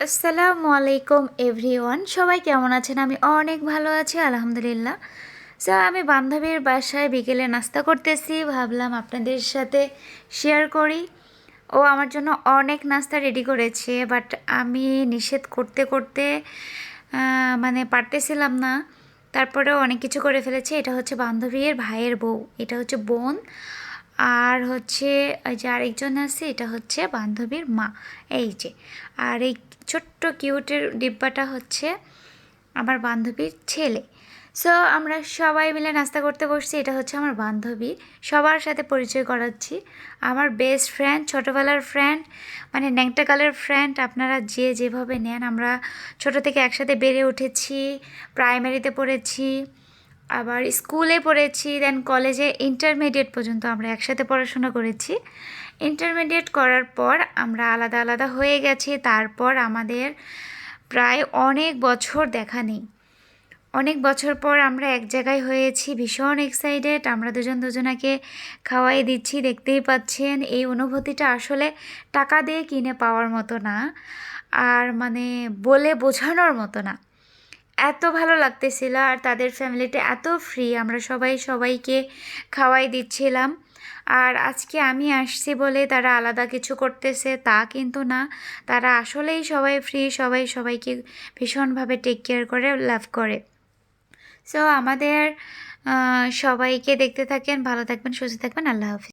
আসসালামু আলাইকুম এভরিওয়ান, সবাই কেমন আছেন? আমি অনেক ভালো আছি আলহামদুলিল্লাহ। সো আমি বান্ধবীর বাসায় বিকেলে নাস্তা করতেছি, ভাবলাম আপনাদের সাথে শেয়ার করি। ও আমার জন্য অনেক নাস্তা রেডি করেছে, বাট আমি নিষেধ করতে করতে মানে পারতেছিলাম না। তারপরেও অনেক কিছু করে ফেলেছে। এটা হচ্ছে বান্ধবীর ভাইয়ের বউ, এটা হচ্ছে বোন, আর হচ্ছে ওই যে আরেকজন আছে, এটা হচ্ছে বান্ধবীর মা। এই যে, আর এই ছোট্ট কিউটের ডিব্বাটা হচ্ছে আমার বান্ধবীর ছেলে। সো আমরা সবাই মিলে নাস্তা করতে বসছি। এটা হচ্ছে আমার বান্ধবী, সবার সাথে পরিচয় করাচ্ছি। আমার বেস্ট ফ্রেন্ড, ছোটোবেলার ফ্রেন্ড, মানে ন্যাংটাকালের ফ্রেন্ড। আপনারা যে যেভাবে নেন, আমরা ছোট থেকে একসাথে বেড়ে উঠেছি, প্রাইমারিতে পড়েছি, আবার স্কুলে পড়েছি, দেন কলেজে ইন্টারমিডিয়েট পর্যন্ত আমরা একসাথে পড়াশোনা করেছি। ইন্টারমিডিয়েট করার পর আমরা আলাদা আলাদা হয়ে গেছি। তারপর আমাদের প্রায় অনেক বছর দেখা নেই। অনেক বছর পর আমরা এক জায়গায় হয়েছি, ভীষণ এক্সাইটেড। আমরা দুজন দুজনাকে খাওয়াই দিচ্ছি, দেখতেই পাচ্ছেন। এই অনুভূতিটা আসলে টাকা দিয়ে কিনে পাওয়ার মতো না, আর মানে বলে বোঝানোর মতো না। এত ভালো লাগতেছিল, আর তাদের ফ্যামিলিটা এত ফ্রি, আমরা সবাই সবাইকে খাওয়াই দিচ্ছিলাম। আর আজকে আমি আসছি বলে তারা আলাদা কিছু করতেছে তা কিন্তু না, তারা আসলেই সবাই ফ্রি, সবাই সবাইকে ভীষণভাবে টেক কেয়ার করে, লাভ করে। সো আমাদের সবাইকে দেখতে থাকেন, ভালো থাকবেন, সুস্থ থাকবেন, আল্লাহ হাফিজ।